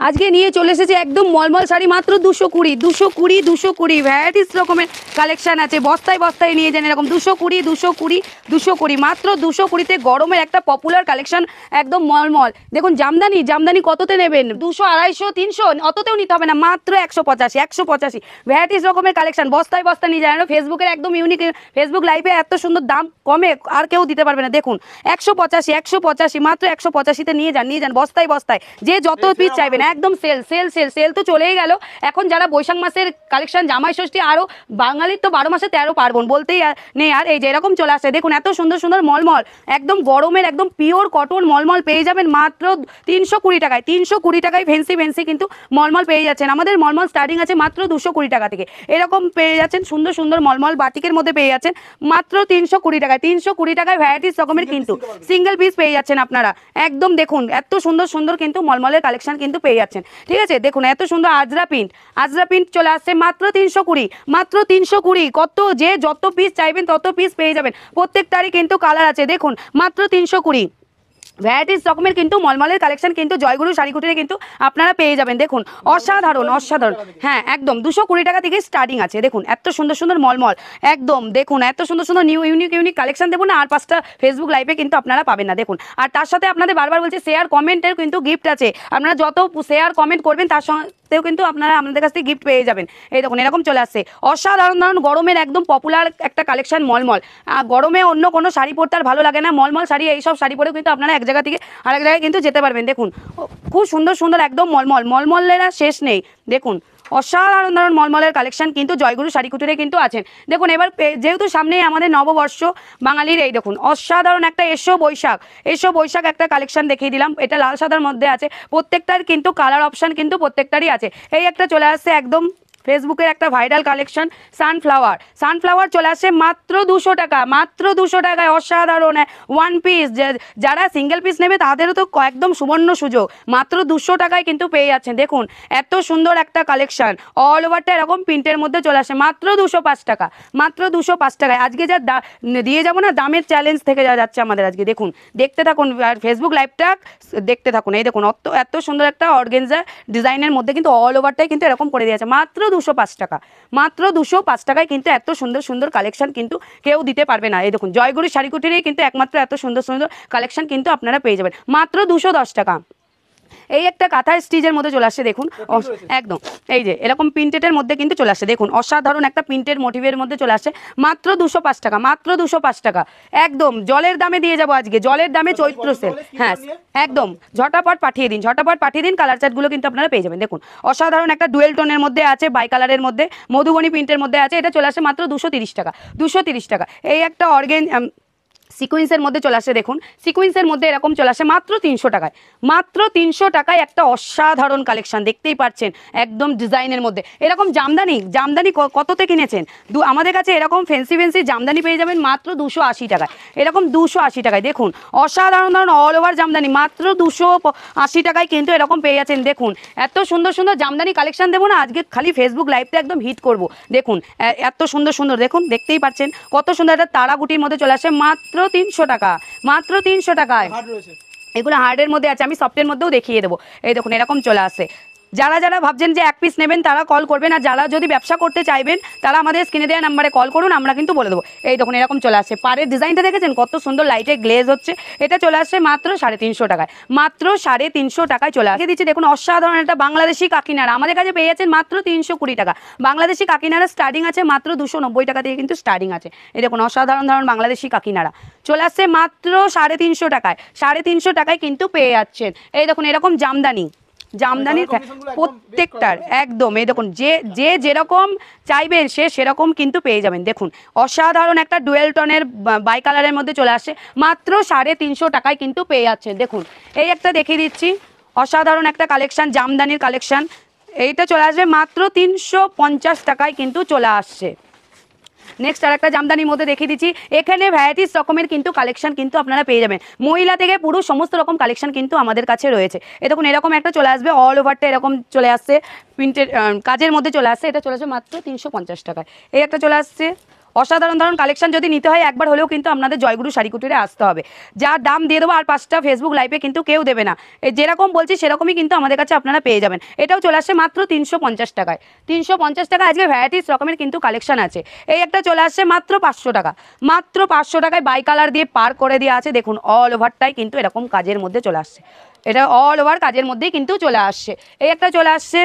আজকে নিয়ে চলে এসেছে একদম মলমল শাড়ি মাত্র 220 ভ্যারাইটিস রকমের কালেকশন আছে। বস্তায় বস্তায় নিয়ে যান এরকম 220 মাত্র 220-তে গরমের একটা পপুলার কালেকশন একদম মলমল। দেখুন জামদানি কততে নেবেন? 200, 250, 300 অততেও নিতে হবে না, মাত্র 185 ভ্যারাইটিস রকমের কালেকশন। বস্তায় বস্তায় নিয়ে যান। ফেসবুকের একদম ইউনিক, ফেসবুক লাইভে এত সুন্দর দাম কমে আর কেউ দিতে পারবে না। দেখুন 185 মাত্র 185-তে নিয়ে যান বস্তায় বস্তায়। যে যত পিস চাইবেন একদম সেল তো চলেই গেল। এখন যারা বৈশাখ মাসের কালেকশন, জামাই ষষ্ঠী, আরও বাঙালির তো 12 মাসে 13 পার্বণ বলতেই নেই আর। এই যে এরকম চলে আসে দেখুন, এত সুন্দর সুন্দর মলমল একদম গরমের একদম পিওর কটন মলমল পেয়ে যাবেন মাত্র 320 টাকায়। 320 টাকায় ফেন্সি কিন্তু মলমল পেয়ে যাচ্ছেন। আমাদের মলমল স্টার্টিং আছে মাত্র 220 টাকা থেকে। এরকম পেয়ে যাচ্ছেন সুন্দর সুন্দর মলমল বাটিকের মধ্যে পেয়ে যাচ্ছেন মাত্র 320 টাকায়। 320 টাকায় ভ্যারাইটিস রকমের কিন্তু সিঙ্গেল পিস পেয়ে যাচ্ছেন আপনারা। একদম দেখুন এত সুন্দর সুন্দর কিন্তু মলমলের কালেকশন কিন্তু পেয়ে যাচ্ছেন। ঠিক আছে, দেখুন এত সুন্দর আজরা প্রিন্ট চলে আসছে মাত্র 320 কত যে যত পিস চাইবেন তত পিস পেয়ে যাবেন। প্রত্যেকটারই কিন্তু কালার আছে। দেখুন মাত্র 320 ভ্যারাইটিস রকমের কিন্তু মলমলের কালেকশন কিন্তু জয়গুরু শাড়িকুটিরে কিন্তু আপনারা পেয়ে যাবেন। দেখুন অসাধারণ। হ্যাঁ একদম 220 টাকা থেকে স্টার্টিং আছে। দেখুন এত সুন্দর সুন্দর মলমল একদম। দেখুন এত সুন্দর সুন্দর ইউনিক কালেকশন দেবো না আর 5টা ফেসবুক লাইভে কিন্তু আপনারা পাবেন না। দেখুন আর তার সাথে আপনাদের বারবার বলছি শেয়ার কমেন্টের কিন্তু গিফট আছে। আপনারা যত শেয়ার কমেন্ট করবেন তার সঙ্গেও কিন্তু আপনারা আমাদের কাছ থেকে গিফট পেয়ে যাবেন। এই দেখুন এরকম চলে আসছে অসাধারণ গরমের একদম পপুলার একটা কালেকশন মলমল। গরমে অন্য কোনো শাড়ি পরতে আর ভালো লাগে না, মলমল শাড়ি এইসব শাড়ি পরেও কিন্তু আপনারা এক জায়গা থেকে আরেক জায়গায় কিন্তু যেতে পারবেন। দেখুন খুব সুন্দর সুন্দর একদম মলমলের শেষ নেই। দেখুন অসাধারণ মলমলের কালেকশন কিন্তু জয়গুরু শাড়িকুটিরে কিন্তু আছেন। দেখুন এবার যেহেতু সামনে আমাদের নববর্ষ বাঙালির, এই দেখুন অসাধারণ একটা এসো বৈশাখ একটা কালেকশন দেখিয়ে দিলাম। এটা লাল সাদার মধ্যে আছে। প্রত্যেকটার কিন্তু কালার অপশান কিন্তু প্রত্যেকটারই আছে। এই একটা চলে আসছে একদম ফেসবুকের একটা ভাইরাল কালেকশন সানফ্লাওয়ার চলে আসছে মাত্র 200 টাকায়। অসাধারণ ওয়ান পিস। যারা সিঙ্গেল পিস নেবে তাদেরও তো একদম সুবর্ণ সুযোগ, মাত্র 200 টাকায় কিন্তু পেয়ে যাচ্ছেন। দেখুন এত সুন্দর একটা কালেকশন অল ওভারটা এরকম প্রিন্টের মধ্যে চলে আসে মাত্র 205 টাকায়। আজকে যা দিয়ে যাবো না, দামের চ্যালেঞ্জ থেকে যাচ্ছে আমাদের আজকে। দেখুন দেখতে থাকুন আর ফেসবুক লাইভটা দেখতে থাকুন। এই দেখুন এত সুন্দর একটা অর্গেনজা ডিজাইনের মধ্যে কিন্তু অল ওভারটাই কিন্তু এরকম করে দিয়েছে মাত্র 205 টাকায় কিন্তু এত সুন্দর সুন্দর কালেকশন কিন্তু কেউ দিতে পারবে না। এই দেখুন জয়গুরু শাড়িকুটিরেই কিন্তু একমাত্র এত সুন্দর সুন্দর কালেকশন কিন্তু আপনারা পেয়ে যাবেন মাত্র 210 টাকা। এই একটা কাঁথা স্টিচের মধ্যে চলে আসছে দেখুন একদম। এই যে এরকম প্রিন্টেডের মধ্যে কিন্তু চলে আসছে। দেখুন অসাধারণ একটা প্রিন্টেড মোটিভের মধ্যে চলে আসছে মাত্র 205 টাকা। একদম জলের দামে দিয়ে যাবো আজকে, জলের দামে চৈত্র সেল। হ্যাঁ একদম ঝটাপট পাঠিয়ে দিন কালার চার্টগুলো কিন্তু আপনারা পেয়ে যাবেন। দেখুন অসাধারণ একটা ডুয়েল টোনের মধ্যে আছে, বাই কালারের মধ্যে মধুবনী প্রিন্টের মধ্যে আছে। এটা চলে আসে মাত্র 230 টাকা। এই একটা সিকোয়েন্সের মধ্যে চলে আসে। দেখুন সিকোয়েন্সের মধ্যে এরকম চলে আসে মাত্র 300 টাকায় একটা অসাধারণ কালেকশন দেখতেই পাচ্ছেন একদম ডিজাইনের মধ্যে। এরকম জামদানি কততে কিনেছেন? আমাদের কাছে এরকম ফেন্সি জামদানি পেয়ে যাবেন মাত্র 280 টাকায়। এরকম 280 টাকায় দেখুন অসাধারণ অল ওভার জামদানি মাত্র 280 টাকায় কিন্তু এরকম পেয়ে যাচ্ছেন। দেখুন এত সুন্দর সুন্দর জামদানি কালেকশন দেবো না আজকে, খালি ফেসবুক লাইভটা একদম হিট করব। দেখুন এত সুন্দর দেখুন দেখতেই পাচ্ছেন কত সুন্দর একটা তারাগুটির মধ্যে চলে আসে মাত্র 300 টাকায়। এগুলো হার্ডের মধ্যে আছে, আমি সফটের মধ্যেও দেখিয়ে দেবো। এই দেখুন এরকম চলে আসে। যারা ভাবছেন যে এক পিস নেবেন তারা কল করবেন, আর যারা যদি ব্যবসা করতে চাইবেন তারা আমাদের স্ক্রিনে দেওয়া নাম্বারে কল করুন, আমরা কিন্তু বলে দেবো। এই দেখুন এরকম চলে আসছে। পাড়ের ডিজাইনটা দেখেছেন কত সুন্দর লাইটে গ্লেজ হচ্ছে। এটা চলে আসছে মাত্র 350 টাকায়। মাত্র 350 টাকায় চলে আসে দিচ্ছে। দেখুন অসাধারণ একটা বাংলাদেশি কাকিনাড়া আমাদের কাছে পেয়ে যাচ্ছেন মাত্র 320 টাকা। বাংলাদেশি কাকিনাড়া স্টার্টিং আছে মাত্র 290 টাকা থেকে কিন্তু স্টার্টিং আছে। এই দেখুন অসাধারণ বাংলাদেশি কাকিনাড়া চলে আসছে মাত্র 350 টাকায়। 350 টাকায় কিন্তু পেয়ে যাচ্ছেন। এই দেখুন এরকম জামদানির প্রত্যেকটার একদম। এই দেখুন যে যেরকম চাইবেন সেরকম কিন্তু পেয়ে যাবেন। দেখুন অসাধারণ একটা ডুয়েল টনের বাই কালারের মধ্যে চলে আসে মাত্র 350 টাকায় কিন্তু পেয়ে যাচ্ছেন। দেখুন এই একটা দেখিয়ে দিচ্ছি অসাধারণ একটা কালেকশন জামদানির কালেকশন। এইটা চলে আসবে মাত্র 350 টাকায় কিন্তু চলে আসছে। নেক্সট আর একটা জামদানির মধ্যে দেখিয়ে দিচ্ছি। এখানে ভ্যারাইটিস রকমের কিন্তু কালেকশন কিন্তু আপনারা পেয়ে যাবেন, মহিলা থেকে পুরুষ সমস্ত রকম কালেকশন কিন্তু আমাদের কাছে রয়েছে। এ দেখুন এরকম একটা চলে আসবে অল ওভারটা এরকম চলে আসছে প্রিন্টের কাজের মধ্যে চলে আসছে। এটা চলে আসবে মাত্র 350 টাকায়। এই একটা চলে আসছে অসাধারণ ধরুন কালেকশন যদি নিতে হয় একবার হলেও কিন্তু আপনাদের জয়গুরু শাড়ি কুটিরে আসতে হবে। যার দাম দিয়ে দেবো আর 5টা ফেসবুক লাইভে কিন্তু কেউ দেবে না, যেরকম বলছি সেরকমই কিন্তু আমাদের কাছে আপনারা পেয়ে যাবেন। এটাও চলে আসছে মাত্র 350 টাকায়। 350 টাকা আজকে ভ্যারাইটিস রকমের কিন্তু কালেকশন আছে। এই একটা চলে আসছে মাত্র 500 টাকা। মাত্র 500 টাকায় বাই কালার দিয়ে পার করে দেওয়া আছে। দেখুন অল ওভারটাই কিন্তু এরকম কাজের মধ্যে চলে আসছে, এটা অল ওভার কাজের মধ্যেই কিন্তু চলে আসছে। এই একটা চলে আসছে,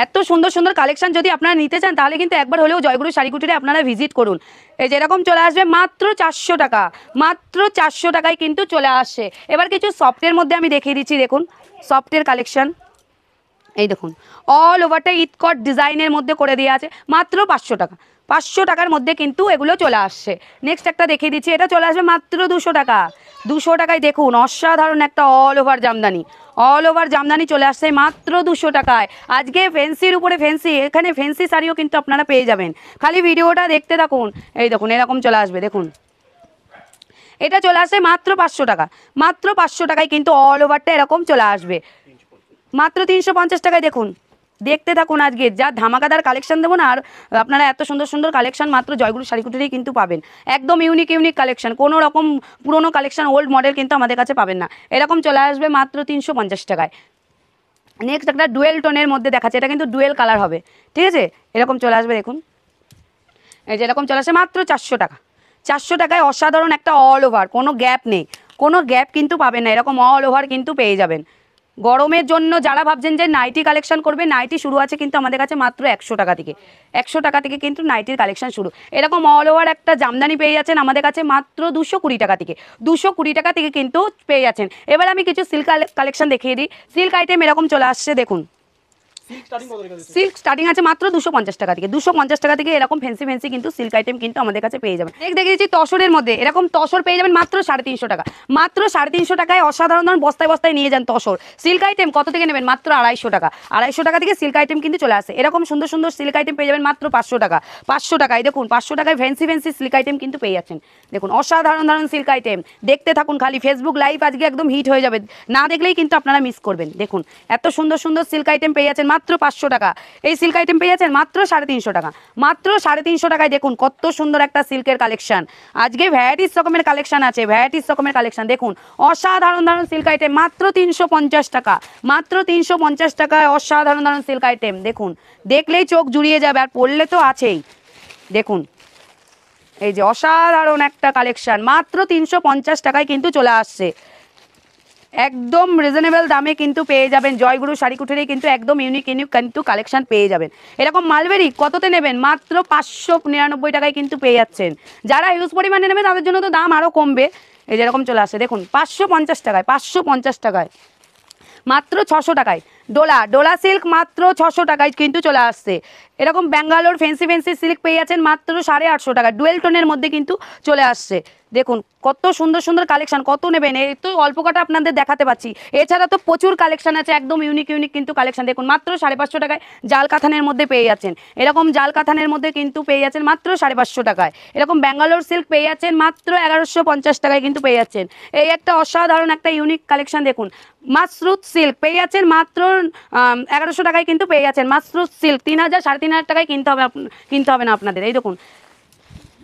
এত সুন্দর সুন্দর কালেকশন যদি আপনারা নিতে চান তাহলে কিন্তু একবার হলেও জয়গুরু শাড়ি কুটিরে আপনারা ভিজিট করুন। এই যেরকম চলে আসবে মাত্র 400 টাকা, মাত্র 400 টাকায় কিন্তু চলে আসছে। এবার কিছু সফটের মধ্যে আমি দেখিয়ে দিচ্ছি, দেখুন সফটের কালেকশন। এই দেখুন অল ওভারটা ইটকট ডিজাইনের মধ্যে করে দেওয়া আছে, মাত্র 500 টাকা। 500 টাকার মধ্যে কিন্তু এগুলো চলে আসছে। নেক্সট একটা দেখিয়ে দিচ্ছি, এটা চলে আসবে মাত্র 200 টাকা। 200 টাকায় দেখুন অসাধারণ একটা all over Jamdani, all over Jamdani চলে আসছে মাত্র 200 টাকায়। আজকে ফ্যান্সির উপরে ফ্যান্সি, এখানে ফ্যান্সি শাড়িও কিন্তু আপনারা পেয়ে যাবেন, খালি ভিডিওটা দেখতে থাকুন। এই দেখুন এরকম চলে আসবে, দেখুন এটা চলে আসছে মাত্র 500 টাকা। মাত্র 500 টাকায় কিন্তু অল ওভারটা এরকম চলে আসবে, মাত্র 350 টাকায়। দেখুন দেখতে থাকুন, আজকে যা ধামাকাদার কালেকশন দেবো না, আর আপনারা এত সুন্দর সুন্দর কালেকশন মাত্র জয়গুরু শাড়ি কুটিরেই কিন্তু পাবেন। একদম ইউনিক ইউনিক কালেকশন, কোনো রকম পুরোনো কালেকশন ওল্ড মডেল কিন্তু আমাদের কাছে পাবেন না। এরকম চলে আসবে মাত্র 350 টাকায়। নেক্সট একটা ডুয়েল টোনের মধ্যে দেখাচ্ছে, এটা কিন্তু ডুয়েল কালার হবে, ঠিক আছে। এরকম চলে আসবে, দেখুন এই যে এরকম চলে আসে মাত্র 400 টাকা। 400 টাকায় অসাধারণ একটা অল ওভার, কোনো গ্যাপ নেই, কোনো গ্যাপ কিন্তু পাবেন না, এরকম অল ওভার কিন্তু পেয়ে যাবেন। গরমের জন্য যারা ভাবছেন যে নাইটি কালেকশন করবে, নাইটি শুরু আছে কিন্তু আমাদের কাছে মাত্র 100 টাকা থেকে। 100 টাকা থেকে কিন্তু নাইটির কালেকশন শুরু। এরকম অল ওভার একটা জামদানি পেয়ে যাচ্ছেন আমাদের কাছে মাত্র 220 টাকা থেকে। 220 টাকা থেকে কিন্তু পেয়ে যাচ্ছেন। এবার আমি কিছু সিল্ক কালেকশন দেখিয়ে দিই। সিল্ক আইটেম এরকম চলে আসছে, দেখুন সিল্ক স্টার্টিং আছে মাত্র 250 টাকা থেকে। 250 টাকা থেকে এরকম ফ্যান্সি ফ্যান্সি কিন্তু সিল্ক আইটেম কিন্তু আমাদের কাছে পেয়ে যাবেন। নেক্সট দেখে দিচ্ছি তসরের মধ্যে, এরকম তসর পেয়ে যাবেন মাত্র 350 টাকা। মাত্র 350 টাকায় অসাধারণ ধরুন বস্তায় বস্তায় নিয়ে যান তসর। সিল্ক আইটেম কত থেকে নেবেন? মাত্র 250 টাকা। 250 টাকা থেকে সিল্ক আইটেম কিন্তু চলে আসে। এরকম সুন্দর সুন্দর সিল্ক আইটেম পেয়ে যাবেন মাত্র 500 টাকা। 500 টাকায় দেখুন, 500 টাকায় ফ্যান্সি ফ্যান্সি সিল্ক আইটেম কিন্তু পেয়ে যাচ্ছেন। দেখুন অসাধারণ ধরুন সিল্ক আইটেম, দেখতে থাকুন খালি, ফেসবুক লাইভ আজকে একদম হিট হয়ে যাবে, না দেখলেই কিন্তু আপনারা মিস করবেন। দেখুন এত সুন্দর সুন্দর সিল্ক আইটেম পেয়ে যাচ্ছেন মাত্র 500 টাকা। এই সিল্ক আইটেম পেয়ে যাচ্ছেন মাত্র 350 টাকা। মাত্র 350 টাকায় দেখুন কত সুন্দর একটা সিল্কের কালেকশন। আজকে ভ্যারাইটিস রকমের কালেকশন আছে, ভ্যারাইটিস রকমের কালেকশন। দেখুন অসাধারণ ধরুন সিল্ক আইটেম মাত্র 350 টাকা। মাত্র 350 টাকায় অসাধারণ ধরুন সিল্ক আইটেম। দেখুন দেখলেই চোখ জুড়িয়ে যাবে, আর পড়লে তো আছেই। দেখুন এই যে অসাধারণ একটা কালেকশন মাত্র 350 টাকায় কিন্তু চলে আসছে। একদম রিজনেবল দামে কিন্তু পেয়ে যাবেন। জয়গুরু শাড়ি কুটিরে কিন্তু একদম ইউনিক ইউনিক কিন্তু কালেকশন পেয়ে যাবেন। এরকম মালবেরি কততে নেবেন? মাত্র 599 টাকায় কিন্তু পেয়ে যাচ্ছেন। যারা হিউজ পরিমাণে নেবে তাদের জন্য তো দাম আরও কমবে। এই যেরকম চলে আসে, দেখুন 550 টাকায়, 550 টাকায়, মাত্র 600 টাকায়। ডোলা সিল্ক মাত্র 600 টাকায় কিন্তু চলে আসছে। এরকম ব্যাঙ্গালোর ফ্যান্সি ফ্যান্সি সিল্ক পেয়ে যাচ্ছেন মাত্র 850 টাকা। ডুয়েল টোনের মধ্যে কিন্তু চলে আসছে। দেখুন কত সুন্দর সুন্দর কালেকশন, কত নেবেন? এই তো অল্প কটা আপনাদের দেখাতে পাচ্ছি, এছাড়া তো প্রচুর কালেকশন আছে, একদম ইউনিক ইউনিক কিন্তু কালেকশন। দেখুন মাত্র 550 টাকায় জাল কাথানের মধ্যে পেয়ে যাচ্ছেন। এরকম জাল কাথানের মধ্যে কিন্তু পেয়ে যাচ্ছেন মাত্র 550 টাকায়। এরকম ব্যাঙ্গালোর সিল্ক পেয়ে যাচ্ছেন মাত্র 1150 টাকায় কিন্তু পেয়ে যাচ্ছেন। এই একটা অসাধারণ একটা ইউনিক কালেকশন। দেখুন মাসরুত সিল্ক পেয়ে যাচ্ছেন মাত্র 1100 টাকায় কিন্তু পেয়ে যাচ্ছেন। মাসরুত সিল্ক 3000 3500 টাকায় কিনতে হবে না আপনাদের। এই দেখুন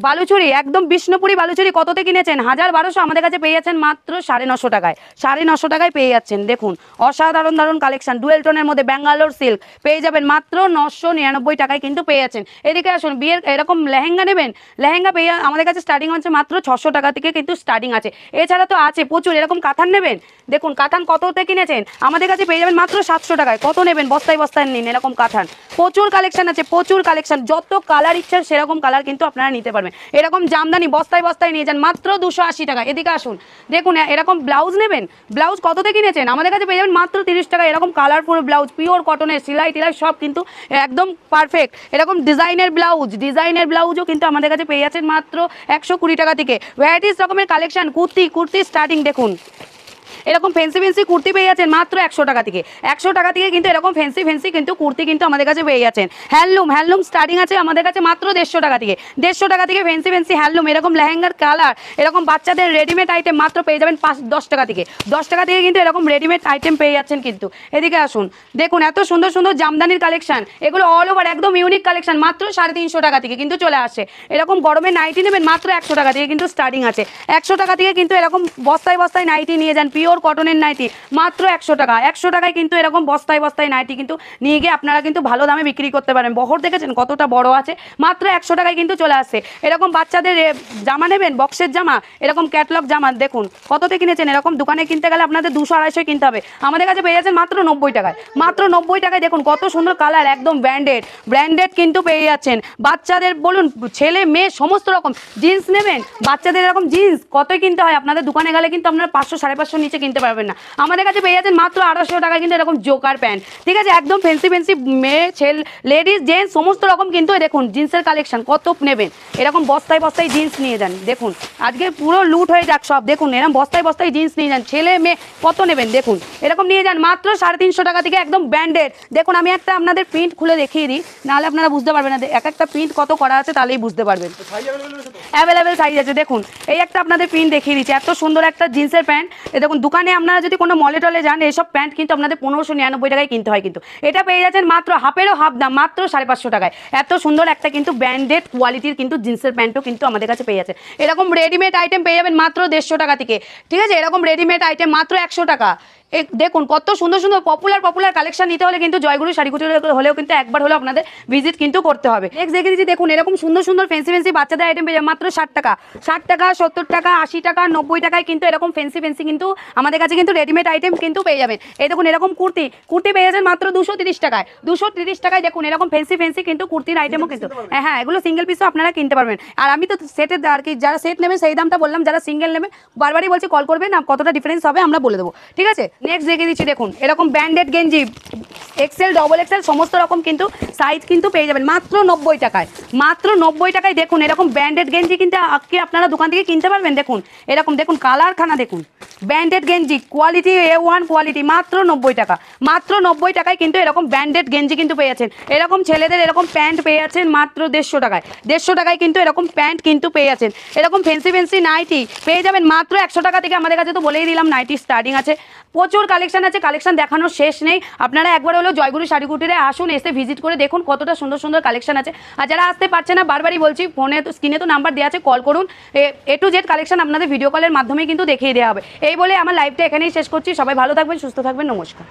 বালুচুরি, একদম বিষ্ণুপুরি বালুচুরি কততে কিনেছেন? 1200, আমাদের কাছে পেয়ে যাচ্ছেন মাত্র 950 টাকায়। 950 টাকায় পেয়ে যাচ্ছেন। দেখুন অসাধারণ দারুণ কালেকশন। ডুয়েল টোনের মধ্যে ব্যাঙ্গালোর সিল্ক পেয়ে যাবেন মাত্র 999 টাকায় কিন্তু পেয়ে যাচ্ছেন। এদিকে আসুন, বিয়ের এরকম লেহেঙ্গা নেবেন, লেহেঙ্গা পেয়ে আমাদের কাছে স্টার্টিং হচ্ছে মাত্র 600 টাকা থেকে কিন্তু স্টার্টিং আছে। এছাড়া তো আছে প্রচুর। এরকম কাতান নেবেন, দেখুন কাতান কততে কিনেছেন? আমাদের কাছে পেয়ে যাবেন মাত্র 700 টাকায়। কত নেবেন? বস্তায় বস্তায় নিন। এরকম কাতান প্রচুর কালেকশন আছে, প্রচুর কালেকশন। যত কালার ইচ্ছা সেরকম কালার কিন্তু আপনারা নিতে পারবেন। এরকম জামদানি বস্তায় বস্তায় নিয়ে যান মাত্র 280 টাকা। এদিকে আসুন, দেখুন এরকম ব্লাউজ নেবেন, ব্লাউজ কততে কিনেছেন? আমাদের কাছে পেয়ে যাবেন মাত্র 30 টাকা। এরকম কালারফুল ব্লাউজ, পিওর কটনের, সেলাই টিলাই সব কিন্তু একদম পারফেক্ট। এরকম ডিজাইনের ব্লাউজও কিন্তু আমাদের কাছে পেয়ে যাচ্ছেন মাত্র 120 টাকা থেকে। ভ্যারাইটিস রকমের কালেকশন। কুর্তি স্টার্টিং দেখুন, এরকম ফ্যান্সি ফ্যান্সি কুর্তি পেয়ে যাচ্ছেন মাত্র 100 টাকা থেকে। 100 টাকা থেকে কিন্তু এরকম ফ্যান্সি ফ্যান্সি কিন্তু কুর্তি কিন্তু আমাদের কাছে পেয়ে যাচ্ছেন। হ্যান্ডলুম স্টার্টিং আছে আমাদের কাছে মাত্র 150 টাকা থেকে। 150 টাকা থেকে ফ্যান্সি ফ্যান্সি হ্যান্ডলুম এরকম লেহেঙ্গার কালার, এরকম বাচ্চাদের রেডিমেড আইটেম মাত্র পেয়ে যাবেন 10 টাকা থেকে। 10 টাকা থেকে কিন্তু এরকম রেডিমেড আইটেম পেয়ে যাচ্ছেন কিন্তু। এদিকে আসুন, দেখুন এত সুন্দর সুন্দর জামদানির কালেকশন, এগুলো অল ওভার একদম ইউনিক কালেকশন, মাত্র 350 টাকা থেকে কিন্তু চলে আসে। এরকম গরমের নাইটি নেবেন মাত্র 100 টাকা থেকে কিন্তু স্টার্টিং আছে। 100 টাকা থেকে কিন্তু এরকম বস্তায় বস্তায় নাইটি নিয়ে যান, পিওর কটনের নাইটি মাত্র 100 টাকা। 100 টাকায় কিন্তু এরকম বস্তায় বস্তায় নাইটি কিন্তু নিয়ে গিয়ে আপনারা কিন্তু ভালো দামে বিক্রি করতে পারেন। বহর দেখেছেন কতটা বড় আছে, মাত্র 100 টাকায় কিন্তু চলে আসছে। এরকম বাচ্চাদের জামা নেবেন, বক্সের জামা, এরকম ক্যাটলগ জামা দেখুন কততে কিনেছেন। এরকম দোকানে কিনতে গেলে আপনাদের 200-250 কিনতে হবে, আমাদের কাছে পেয়ে যাচ্ছেন মাত্র 90 টাকায়। মাত্র 90 টাকায় দেখুন কত সুন্দর কালার, একদম ব্র্যান্ডেড কিন্তু পেয়ে যাচ্ছেন। বাচ্চাদের বলুন, ছেলে মেয়ে সমস্ত রকম জিন্স নেবেন, বাচ্চাদের এরকম জিন্স কতই কিনতে হয়, আপনাদের দোকানে গেলে কিন্তু আপনারা 500-550 নিচে কিনতে পারবেন না। আমাদের কাছে পেয়ে যাচ্ছেন মাত্র 250 টাকায় কিন্তু এরকম জোকার প্যান্ট, ঠিক আছে, একদম ফ্যান্সি ফ্যান্সি মেয়ে ছেলে লেডিস জেন্টস সমস্ত রকম কিন্তু দেখুন জিন্সের কালেকশন কত নেবেন। এরকম বস্তায় বস্তায় জিন্স নিয়ে যান, দেখুন আজকে পুরো লুট হয়ে যাক সব। দেখুন এরকম বস্তায় বস্তায় জিন্স নিয়ে যান, ছেলে মেয়ে কত নেবেন দেখুন, এরকম নিয়ে যান মাত্র 350 টাকা থেকে একদম ব্র্যান্ডেড। দেখুন আমি একটা আপনাদের প্রিন্ট খুলে দেখিয়ে দিই, নাহলে আপনারা বুঝতে পারবেন না, এক একটা প্রিন্ট কত করা আছে তাহলেই বুঝতে পারবেন। অ্যাভেলেবেল সাইজ আছে, দেখুন এই একটা আপনাদের প্রিন্ট দেখিয়ে দিচ্ছি, এত সুন্দর একটা জিন্সের প্যান্ট। দেখুন দোকানে আপনারা যদি কোনো মলে টলে যান, এইসব প্যান্ট কিন্তু আপনাদের 1599 টাকায় কিনতে হয়, কিন্তু এটা পেয়ে যাচ্ছেন মাত্র হাফেরও হাফ দাম, মাত্র 550 টাকায়। এত সুন্দর একটা কিন্তু ব্র্যান্ডেড কোয়ালিটির কিন্তু জিন্সের প্যান্টও কিন্তু আমাদের কাছে পেয়ে যাচ্ছে। এরকম রেডিমেড আইটেম পেয়ে যাবেন মাত্র 150 টাকা থেকে, ঠিক আছে, এরকম রেডিমেড আইটেম মাত্র 100 টাকা। দেখুন কত সুন্দর সুন্দর পপুলার কালেকশন নিতে হলে কিন্তু জয়গুরু শাড়িকুটি হলেও কিন্তু একবার হলেও আপনাদের ভিজিট কিন্তু করতে হবে। নেক্সট দেখে দিচ্ছি, দেখুন এরকম সুন্দর সুন্দর ফ্যান্সি ফ্যান্সি বাচ্চাদের আইটেম পেয়ে যাবেন মাত্র 60 টাকা, 70 টাকা, 80 টাকা, 90 টাকায় কিন্তু এরকম ফ্যান্সি ফ্যান্সি কিন্তু আমাদের কাছে কিন্তু রেডিমেড আইটেম কিন্তু পেয়ে যাবেন। এই দেখুন এরকম কুর্তি পেয়ে যাবেন মাত্র 230 টাকায়। 230 টাকায় দেখুন এরকম ফ্যান্সি ফ্যান্সি কিন্তু কুর্তির আইটেমও কিন্তু, হ্যাঁ এগুলো সিঙ্গেল পিসও আপনারা কিনতে পারবেন। আর আমি তো সেটের আর কি, যারা সেট নেবেন সেই দামটা বললাম, যারা সিঙ্গেল নেবে বারবারই বলছি কল করবেন, না কতটা ডিফারেন্স হবে আমরা বলে দেবো, ঠিক আছে। নেক্সট দেখে দিচ্ছি, দেখুন এরকম ব্র্যান্ডেড গেঞ্জি এক্সেল ডবল এক্সেল সমস্ত রকম কিন্তু সাইজ কিন্তু পেয়ে যাবেন মাত্র 90 টাকায়। মাত্র 90 টাকায় দেখুন এরকম ব্র্যান্ডেড গেঞ্জি কিন্তু আপনারা দোকান থেকে কিনতে পারবেন। দেখুন এরকম দেখুন কালারখানা, দেখুন ব্র্যান্ডেড গেঞ্জি কোয়ালিটি A1 কোয়ালিটি মাত্র 90 টাকা। মাত্র 90 টাকায় কিন্তু এরকম ব্র্যান্ডেড গেঞ্জি কিন্তু পেয়ে যাচ্ছেন। এরকম ছেলেদের এরকম প্যান্ট পেয়ে যাচ্ছেন মাত্র 150 টাকায়। 150 টাকায় কিন্তু এরকম প্যান্ট কিন্তু পেয়ে যাচ্ছেন। এরকম ফ্যান্সি ফ্যান্সি নাইটি পেয়ে যাবেন মাত্র 100 টাকা থেকে। আমাদের কাছে তো বলেই দিলাম নাইটি স্টার্টিং আছে, প্রচুর কালেকশন আছে, কালেকশন দেখানোর শেষ নেই। আপনারা একবার হলেও জয়গুরু শাড়িকুটিরে আসুন, এসে ভিজিট করে দেখুন কতটা সুন্দর সুন্দর কালেকশন আছে। আর যারা আসতে পারছে না, বারবারই বলছি, ফোনে তো স্ক্রিনে তো নাম্বার দেওয়া আছে, কল করুন। A to Z কালেকশন আপনাদের ভিডিও কলের মাধ্যমে কিন্তু দেখিয়ে দেওয়া হবে। এই বলে আমার লাইভটা এখানেই শেষ করছি। সবাই ভালো থাকবেন, সুস্থ থাকবেন, নমস্কার।